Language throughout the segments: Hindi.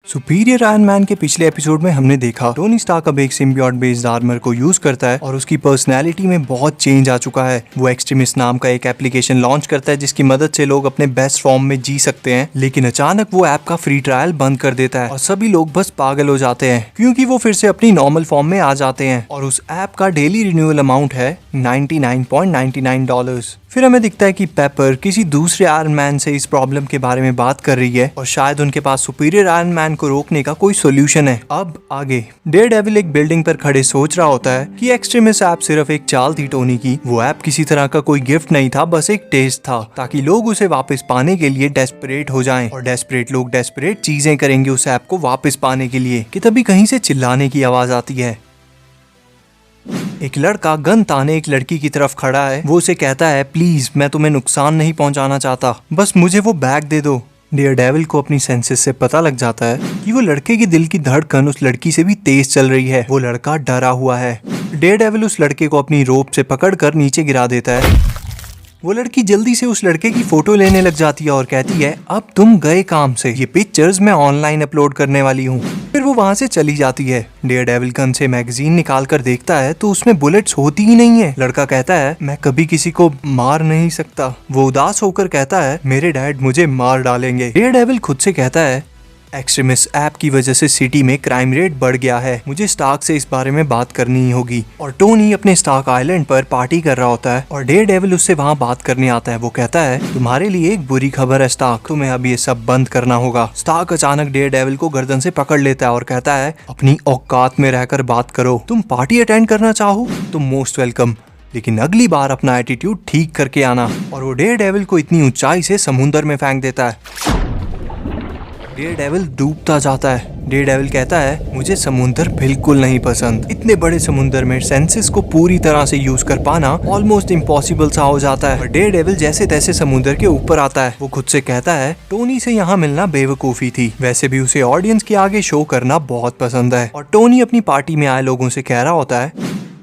सुपीरियर आयरन मैन के पिछले एपिसोड में हमने देखा टोनी स्टार्क अब एक सिम्बियोट बेस्ड आर्मर को यूज करता है और उसकी पर्सनैलिटी में बहुत चेंज आ चुका है। वो एक्सट्रीमिस्ट नाम का एक एप्लीकेशन लॉन्च करता है जिसकी मदद से लोग अपने बेस्ट फॉर्म में जी सकते हैं, लेकिन अचानक वो ऐप का फ्री ट्रायल बंद कर देता है और सभी लोग बस पागल हो जाते हैं क्योंकि वो फिर से अपनी नॉर्मल फॉर्म में आ जाते हैं और उस ऐप का डेली रिन्यूअल अमाउंट है $99.99। फिर हमें दिखता है कि पेपर किसी दूसरे आयरन मैन से इस प्रॉब्लम के बारे में बात कर रही है और शायद उनके पास सुपीरियर आयरन मैन को रोकने का कोई सोल्यूशन है। अब आगे डेयरडेविल एक बिल्डिंग पर खड़े सोच रहा होता है कि एक्सट्रीमिस्ट ऐप सिर्फ एक चाल थी टोनी की। वो ऐप किसी तरह का कोई गिफ्ट नहीं था, बस एक टेस्ट था ताकि लोग उसे वापस पाने के लिए डेस्परेट हो जाएं और डेस्परेट लोग डेस्परेट चीजें करेंगे उस ऐप को वापस पाने के लिए। कि तभी कहीं से चिल्लाने की आवाज आती है। एक लड़का गन ताने एक लड़की की तरफ खड़ा है। वो उसे कहता है, प्लीज मैं तुम्हें नुकसान नहीं पहुंचाना चाहता, बस मुझे वो बैग दे दो। डेयरडेविल को अपनी सेंसेस से पता लग जाता है कि वो लड़के की दिल की धड़कन उस लड़की से भी तेज चल रही है। वो लड़का डरा हुआ है। डेयरडेविल उस लड़के को अपनी रोप से पकड़कर नीचे गिरा देता है। वो लड़की जल्दी से उस लड़के की फोटो लेने लग जाती है और कहती है, अब तुम गए काम से, ये पिक्चर्स मैं ऑनलाइन अपलोड करने वाली हूँ। फिर वो वहाँ से चली जाती है। डेयरडेविल गन से मैगजीन निकाल कर देखता है तो उसमें बुलेट्स होती ही नहीं है। लड़का कहता है, मैं कभी किसी को मार नहीं सकता। वो उदास होकर कहता है, मेरे डैड मुझे मार डालेंगे। डेयरडेविल खुद से कहता है, एक्सट्रीमिस्ट ऐप की वजह से सिटी में क्राइम रेट बढ़ गया है, मुझे स्टार्क से इस बारे में बात करनी ही होगी। और टोनी अपने स्टार्क आइलैंड पर पार्टी कर रहा होता है और डेयरडेविल उससे वहाँ बात करने आता है। वो कहता है, तुम्हारे लिए एक बुरी खबर है स्टार्क, तुम्हें अब ये सब बंद करना होगा। स्टार्क अचानक डेयरडेविल को गर्दन से पकड़ लेता है और कहता है, अपनी औकात में रहकर बात करो। तुम पार्टी अटेंड करना चाहो तो मोस्ट वेलकम, लेकिन अगली बार अपना एटीट्यूड ठीक करके आना। और वो डेयरडेविल को इतनी ऊंचाई से समुद्र में फेंक देता है। डेयरडेविल डूबता जाता है। डेयरडेविल कहता है, मुझे समुंदर बिल्कुल नहीं पसंद। इतने बड़े समुंदर में सेंसेस को पूरी तरह से यूज कर पाना ऑलमोस्ट इम्पॉसिबल सा हो जाता है। और डेयरडेविल जैसे तैसे समुंदर के ऊपर आता है। वो खुद से कहता है, टोनी से यहाँ मिलना बेवकूफी थी, वैसे भी उसे ऑडियंस के आगे शो करना बहुत पसंद है। और टोनी अपनी पार्टी में आए लोगों से कह रहा होता है,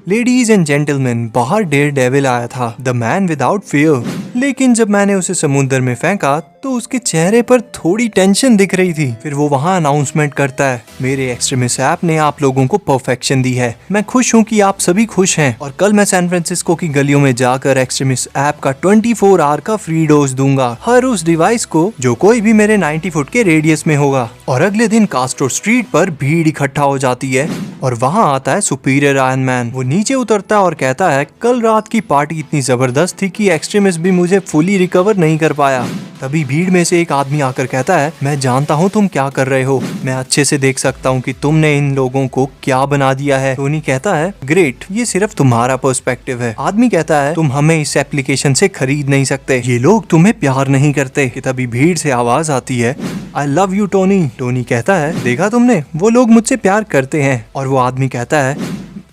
लेडीज एंड जेंटलमैन, बाहर डेयरडेविल आया था, द मैन विदाउट फियर। लेकिन जब मैंने उसे समुद्र में फेंका तो उसके चेहरे पर थोड़ी टेंशन दिख रही थी। फिर वो वहाँ अनाउंसमेंट करता है, मेरे एक्सट्रीमिस्ट ऐप ने आप लोगों को परफेक्शन दी है, मैं खुश हूँ कि आप सभी खुश हैं और कल मैं सैन फ्रांसिस्को की गलियों में जाकर एक्सट्रीमिस्ट ऐप का 24 आवर का फ्री डोज दूंगा हर उस डिवाइस को जो कोई भी मेरे 90 फुट के रेडियस में होगा। और अगले दिन कास्ट्रो स्ट्रीट पर भीड़ इकट्ठा हो जाती है और वहाँ आता है सुपीरियर आयरन मैन। वो नीचे उतरता है और कहता है, कल रात की पार्टी इतनी जबरदस्त थी कि एक्सट्रीमिस्ट भी मुझे फुली रिकवर नहीं कर पाया। तभी भीड़ में से एक आदमी आकर कहता है, मैं जानता हूँ तुम क्या कर रहे हो, मैं अच्छे से देख सकता हूँ कि तुमने इन लोगों को क्या बना दिया है। टोनी कहता है, ग्रेट, ये सिर्फ तुम्हारा पर्सपेक्टिव है। आदमी कहता है, तुम हमें इस एप्लीकेशन से खरीद नहीं सकते, ये लोग तुम्हें प्यार नहीं करते। कि तभी भीड़ से आवाज आती है, I love you Tony. Tony कहता है, देखा तुमने, वो लोग मुझसे प्यार करते हैं। और वो आदमी कहता है,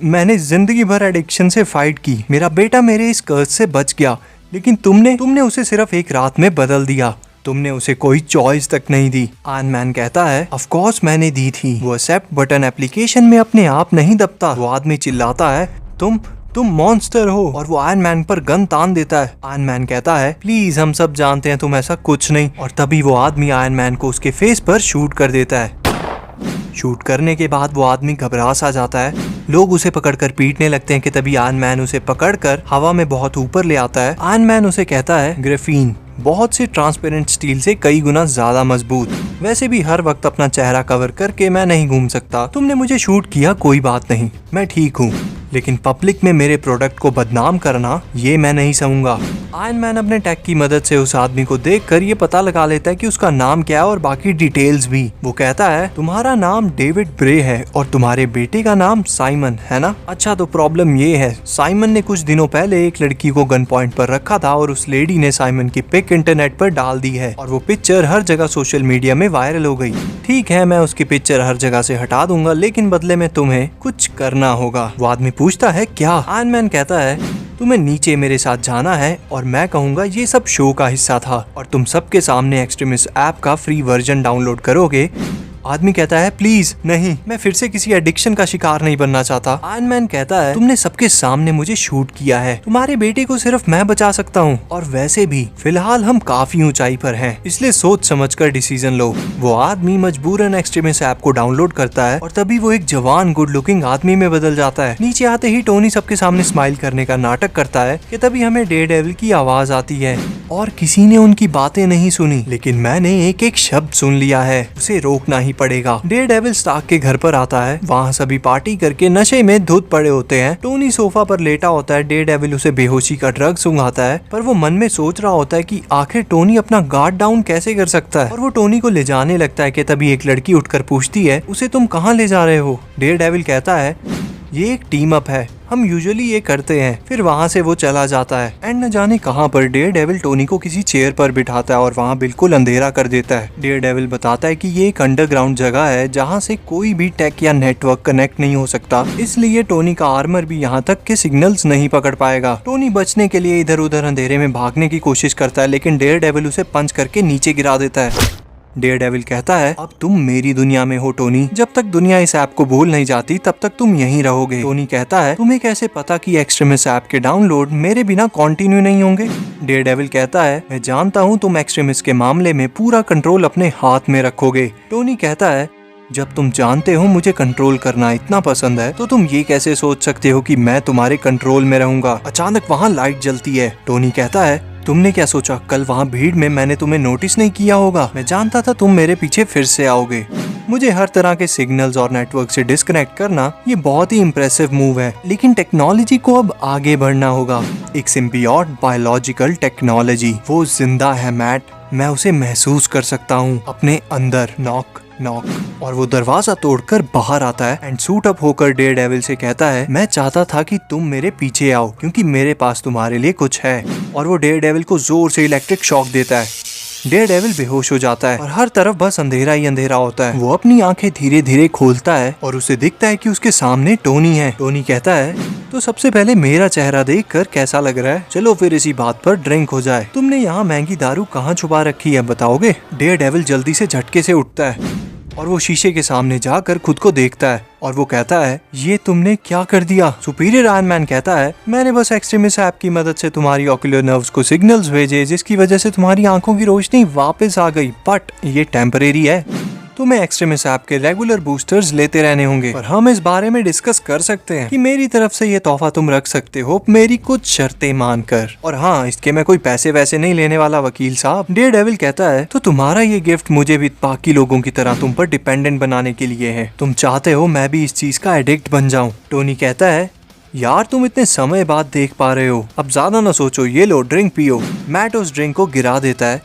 मैंने जिंदगी भर एडिक्शन से फाइट की, मेरा बेटा मेरे इस कर्ज से बच गया, लेकिन तुमने उसे सिर्फ एक रात में बदल दिया, तुमने उसे कोई चॉइस तक नहीं दी। आयरन मैन कहता है, ऑफ कोर्स मैंने दी थी, वो एक्सेप्ट बटन एप्लीकेशन में अपने आप नहीं दबता। वो आदमी चिल्लाता है, तुम मॉन्स्टर हो, और वो आयरन मैन पर गन तान देता है। आयरन मैन कहता है, प्लीज हम सब जानते हैं तुम ऐसा कुछ नहीं। और तभी वो आदमी आयरन मैन को उसके फेस पर शूट कर देता है। शूट करने के बाद वो आदमी घबरा सा जाता है। लोग उसे पकड़कर पीटने लगते हैं। कि तभी आयरन मैन उसे पकड़कर हवा में बहुत ऊपर ले आता है। आयरन मैन उसे कहता है, ग्रेफीन बहुत से ट्रांसपेरेंट स्टील से कई गुना ज्यादा मजबूत, वैसे भी हर वक्त अपना चेहरा कवर करके मैं नहीं घूम सकता। तुमने मुझे शूट किया, कोई बात नहीं, मैं ठीक हूँ, लेकिन पब्लिक में मेरे प्रोडक्ट को बदनाम करना ये मैं नहीं सहूंगा। आयरन मैन अपने टैग की मदद से उस आदमी को देखकर ये पता लगा लेता है कि उसका नाम क्या है और बाकी डिटेल्स भी। वो कहता है, तुम्हारा नाम डेविड ब्रे है और तुम्हारे बेटे का नाम साइमन है ना? अच्छा, तो प्रॉब्लम ये है, साइमन ने कुछ दिनों पहले एक लड़की को गन पॉइंट पर रखा था और उस लेडी ने साइमन की पिक इंटरनेट पर डाल दी है और वो पिक्चर हर जगह सोशल मीडिया में वायरल हो गई। ठीक है, मैं उसकी पिक्चर हर जगह से हटा दूंगा, लेकिन बदले में तुम्हें कुछ करना होगा। वो आदमी पूछता है, क्या? आयरन मैन कहता है, तुम्हें नीचे मेरे साथ जाना है और मैं कहूँगा ये सब शो का हिस्सा था और तुम सबके सामने एक्सट्रीमिस्ट ऐप का फ्री वर्जन डाउनलोड करोगे आदमी कहता है प्लीज नहीं, मैं फिर से किसी एडिक्शन का शिकार नहीं बनना चाहता। आयरन मैन कहता है तुमने सबके सामने मुझे शूट किया है, तुम्हारे बेटे को सिर्फ मैं बचा सकता हूँ, और वैसे भी फिलहाल हम काफी ऊंचाई पर हैं, इसलिए सोच समझकर डिसीजन लो। वो आदमी मजबूरन एक्सट्रीमिस्ट ऐप को डाउनलोड करता है और तभी वो एक जवान गुड लुकिंग आदमी में बदल जाता है। नीचे आते ही टोनी सबके सामने स्माइल करने का नाटक करता है कि तभी हमें डेयरडेविल की आवाज आती है और किसी ने उनकी बातें नहीं सुनी, लेकिन मैंने एक एक शब्द सुन लिया है, उसे रोकना ही पड़ेगा। डेयरडेविल स्टार्क के घर पर आता है, वहाँ सभी पार्टी करके नशे में धुत पड़े होते हैं। टोनी सोफा पर लेटा होता है, डेयरडेविल उसे बेहोशी का ड्रग सुंघाता है, पर वो मन में सोच रहा होता है कि आखिर टोनी अपना गार्ड डाउन कैसे कर सकता है, और वो टोनी को ले जाने लगता है कि तभी एक लड़की उठकर पूछती है उसे तुम कहाँ ले जा रहे हो। डेयरडेविल कहता है ये एक टीम अप है, हम यूजुअली ये करते हैं। फिर वहाँ से वो चला जाता है एंड न जाने कहाँ पर डेयरडेविल टोनी को किसी चेयर पर बिठाता है और वहाँ बिल्कुल अंधेरा कर देता है। डेयरडेविल बताता है कि ये एक अंडरग्राउंड जगह है जहाँ से कोई भी टेक या नेटवर्क कनेक्ट नहीं हो सकता, इसलिए टोनी का आर्मर भी यहाँ तक के सिग्नल्स नहीं पकड़ पाएगा। टोनी बचने के लिए इधर उधर अंधेरे में भागने की कोशिश करता है, लेकिन डेयरडेविल उसे पंच करके नीचे गिरा देता है। डेयरडेविल कहता है अब तुम मेरी दुनिया में हो टोनी, जब तक दुनिया इस ऐप को भूल नहीं जाती तब तक तुम यहीं रहोगे। टोनी कहता है तुम्हें कैसे पता कि एक्सट्रीमिस्ट ऐप के डाउनलोड मेरे बिना कंटिन्यू नहीं होंगे। डेयरडेविल कहता है मैं जानता हूँ तुम एक्सट्रीमिस्ट के मामले में पूरा कंट्रोल अपने हाथ में रखोगे। टोनी कहता है जब तुम जानते हो मुझे कंट्रोल करना इतना पसंद है तो तुम ये कैसे सोच सकते हो कि मैं तुम्हारे कंट्रोल में रहूंगा। अचानक वहाँ लाइट जलती है। टोनी कहता है तुमने क्या सोचा कल वहाँ भीड़ में मैंने तुम्हें नोटिस नहीं किया होगा, मैं जानता था तुम मेरे पीछे फिर से आओगे। मुझे हर तरह के सिग्नल्स और नेटवर्क से डिस्कनेक्ट करना ये बहुत ही इम्प्रेसिव मूव है, लेकिन टेक्नोलॉजी को अब आगे बढ़ना होगा। एक सिम्बियोट बायोलॉजिकल टेक्नोलॉजी, वो जिंदा है मैट, मैं उसे महसूस कर सकता हूँ अपने अंदर। नॉक नॉक, और वो दरवाजा तोड़कर बाहर आता है एंड सूट अप होकर डेयरडेविल से कहता है मैं चाहता था कि तुम मेरे पीछे आओ क्योंकि मेरे पास तुम्हारे लिए कुछ है, और वो डेयरडेविल को जोर से इलेक्ट्रिक शॉक देता है। डेयरडेविल बेहोश हो जाता है और हर तरफ बस अंधेरा ही अंधेरा होता है। वो अपनी आंखें धीरे धीरे खोलता है और उसे दिखता है कि उसके सामने टोनी है। टोनी कहता है तो सबसे पहले मेरा चेहरा देखकर कैसा लग रहा है, चलो फिर इसी बात पर ड्रिंक हो जाए। तुमने यहाँ महंगी दारू कहाँ छुपा रखी है बताओगे। डेयरडेविल जल्दी से झटके से उठता है और वो शीशे के सामने जाकर खुद को देखता है और वो कहता है ये तुमने क्या कर दिया। सुपीरियर आयरन मैन कहता है मैंने बस एक्सट्रीमिस्ट ऐप की मदद से तुम्हारी ऑक्यूलर नर्व्स को सिग्नल्स भेजे जिसकी वजह से तुम्हारी आंखों की रोशनी वापस आ गई, बट ये टेम्परेरी है। तुम्हें एक्सट्रीमिस्ट ऐप के रेगुलर बूस्टर्स लेते रहने होंगे, पर हम इस बारे में डिस्कस कर सकते हैं कि मेरी तरफ से ये तोहफा तुम रख सकते हो मेरी कुछ शर्तें मानकर। और हाँ, इसके मैं कोई पैसे वैसे नहीं लेने वाला वकील साहब। डेयरडेविल कहता है तो तुम्हारा ये गिफ्ट मुझे भी बाकी लोगों की तरह तुम पर डिपेंडेंट बनाने के लिए है, तुम चाहते हो मैं भी इस चीज का एडिक्ट बन जाऊं। टोनी कहता है यार तुम इतने समय बाद देख पा रहे हो, अब ज्यादा ना सोचो, ये लो ड्रिंक पियो। मैट उस ड्रिंक को गिरा देता है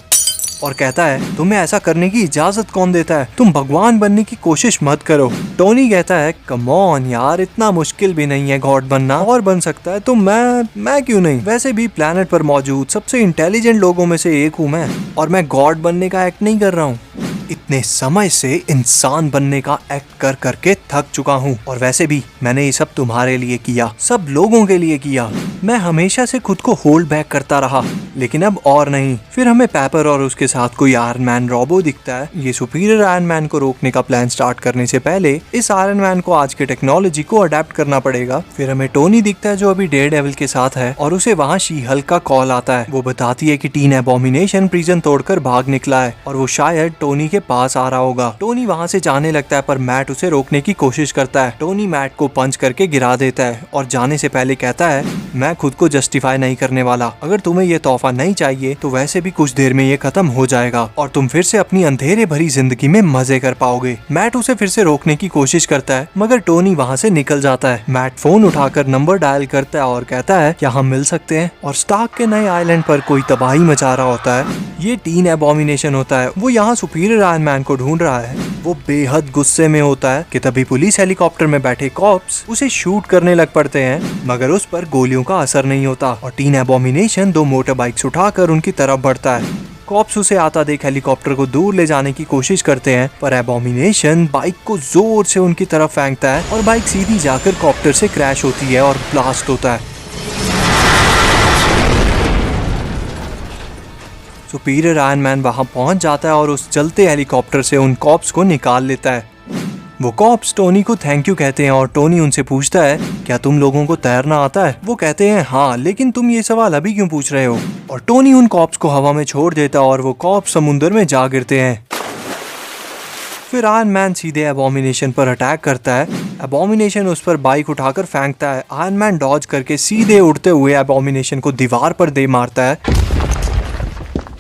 और कहता है तुम्हें ऐसा करने की इजाजत कौन देता है, तुम भगवान बनने की कोशिश मत करो। टोनी कहता है कम ऑन यार, इतना मुश्किल भी नहीं है गॉड बनना, और बन सकता है तो मैं क्यों नहीं। वैसे भी प्लेनेट पर मौजूद सबसे इंटेलिजेंट लोगों में से एक हूँ मैं, और मैं गॉड बनने का एक्ट नहीं कर रहा हूँ, इतने समय से इंसान बनने का एक्ट कर करके थक चुका हूँ। और वैसे भी मैंने ये सब तुम्हारे लिए किया, सब लोगों के लिए किया। मैं हमेशा से खुद को होल्ड बैक करता रहा, लेकिन अब और नहीं। फिर हमें पेपर और उसके साथ कोई आयरन मैन रोबो दिखता है। ये सुपीरियर आयरन मैन को रोकने का प्लान स्टार्ट करने से पहले इस आयरन मैन को आज के टेक्नोलॉजी को अडेप्ट करना पड़ेगा। फिर हमें टोनी दिखता है जो अभी डेयरडेविल के साथ है, और उसे वहाँ शी हल्क का कॉल आता है। वो बताती है कि टीन एबोमिनेशन प्रिजन तोड़कर भाग निकला है और वो शायद टोनी के पास आ रहा होगा। टोनी वहाँ से जाने लगता है, पर मैट उसे रोकने की कोशिश करता है। टोनी मैट को पंच करके गिरा देता है और जाने से पहले कहता है मैं खुद को जस्टिफाई नहीं करने वाला, अगर तुम्हें ये तोहफा नहीं चाहिए तो वैसे भी कुछ देर में ये खत्म हो जाएगा और तुम फिर से अपनी अंधेरे भरी जिंदगी में मजे कर पाओगे। मैट उसे फिर से रोकने की कोशिश करता है, मगर टोनी वहाँ से निकल जाता है। मैट फोन उठाकर नंबर डायल करता है और कहता है क्या हम मिल सकते हैं। और स्टार्क के नए आइलैंड पर कोई तबाही मचा रहा होता है। ये टीन एबोमिनेशन होता है, वो यहाँ सुपीरियर आयरन मैन को ढूंढ रहा है। वो बेहद गुस्से में होता है कि तभी पुलिस हेलीकॉप्टर में बैठे कॉप्स उसे शूट करने लग पड़ते हैं, मगर उस पर गोलियों का असर नहीं होता और टीन एबोमिनेशन 2 मोटर बाइक्स उठाकर उनकी तरफ बढ़ता है। कॉप्स उसे आता देख हेलीकॉप्टर को दूर ले जाने की कोशिश करते हैं, पर एबोमिनेशन बाइक को जोर से उनकी तरफ फेंकता है और बाइक सीधी जाकर कॉप्टर से क्रैश होती है और ब्लास्ट होता है। सुपीरियर आयरन मैन वहाँ पहुँच जाता है और उस चलते हेलीकॉप्टर से उन कॉप्स को निकाल लेता है। वो कॉप्स टोनी को थैंक यू कहते हैं और टोनी उनसे पूछता है क्या तुम लोगों को तैरना आता है। वो कहते हैं हाँ, लेकिन तुम ये सवाल अभी क्यों पूछ रहे हो। और टोनी उन कॉप्स को हवा में छोड़ देता है और वो कॉप्स समुद्र में जा गिरते हैं। फिर आयरन मैन सीधे एबॉमिनेशन पर अटैक करता है। एबॉमिनेशन उस पर बाइक उठाकर फेंकता है। आयरन मैन डॉज करके सीधे उड़ते हुए एबॉमिनेशन को दीवार पर दे मारता है।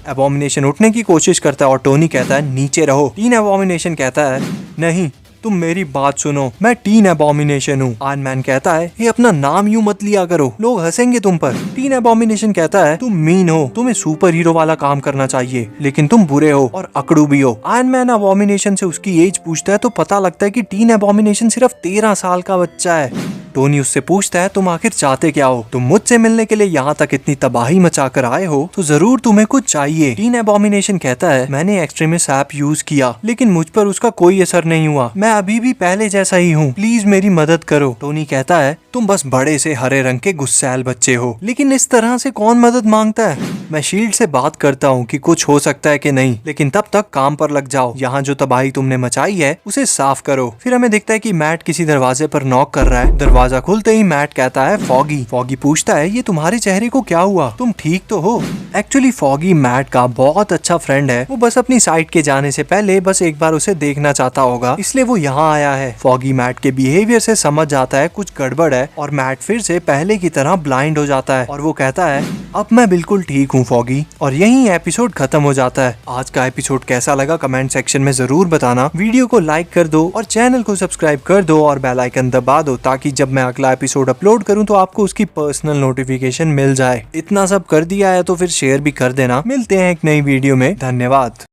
एबॉमिनेशन उठने की कोशिश करता है और टोनी कहता है नीचे रहो। टीन एबॉमिनेशन कहता है नहीं, तुम मेरी बात सुनो, मैं टीन एबॉमिनेशन हूँ। आयरन मैन कहता है ये अपना नाम यूं मत लिया करो, लोग हंसेंगे तुम पर। टीन एबॉमिनेशन कहता है तुम मीन हो, तुम्हें सुपर हीरो वाला काम करना चाहिए, लेकिन तुम बुरे हो और अकड़ू भी हो। आयरन मैन एबॉमिनेशन से उसकी एज पूछता है तो पता लगता है कि टीन एबॉमिनेशन सिर्फ 13 साल का बच्चा है। टोनी उससे पूछता है तुम आखिर चाहते क्या हो, तुम मुझसे मिलने के लिए यहाँ तक इतनी तबाही मचाकर आए हो तो जरूर तुम्हें कुछ चाहिए। टीन एबॉमिनेशन कहता है मैंने एक्सट्रीमिस्ट ऐप यूज किया लेकिन मुझ पर उसका कोई असर नहीं हुआ, मैं अभी भी पहले जैसा ही हूँ, प्लीज मेरी मदद करो। टोनी कहता है तुम बस बड़े से हरे रंग के गुस्सैल बच्चे हो, लेकिन इस तरह से कौन मदद मांगता है। मैं शील्ड से बात करता हूँ कि कुछ हो सकता है कि नहीं, लेकिन तब तक काम पर लग जाओ, यहाँ जो तबाही तुमने मचाई है उसे साफ करो। फिर हमें दिखता है कि मैट किसी दरवाजे पर नॉक कर रहा है। दरवाजा खुलते ही मैट कहता है फॉगी। फॉगी पूछता है ये तुम्हारे चेहरे को क्या हुआ, तुम ठीक तो हो। एक्चुअली फॉगी मैट का बहुत अच्छा फ्रेंड है, वो बस अपनी साइड के जाने से पहले बस एक बार उसे देखना चाहता होगा, इसलिए वो यहाँ आया है। फॉगी मैट के बिहेवियर से समझ जाता है कुछ गड़बड़ है और मैट फिर से पहले की तरह ब्लाइंड हो जाता है और वो कहता है अब मैं बिल्कुल ठीक हूँ फॉगी। और यही एपिसोड खत्म हो जाता है। आज का एपिसोड कैसा लगा कमेंट सेक्शन में जरूर बताना। वीडियो को लाइक कर दो और चैनल को सब्सक्राइब कर दो और बेल आइकन दबा दो ताकि जब मैं अगला एपिसोड अपलोड करूं तो आपको उसकी पर्सनल नोटिफिकेशन मिल जाए। इतना सब कर दिया है तो फिर शेयर भी कर देना। मिलते हैं एक नई वीडियो में, धन्यवाद।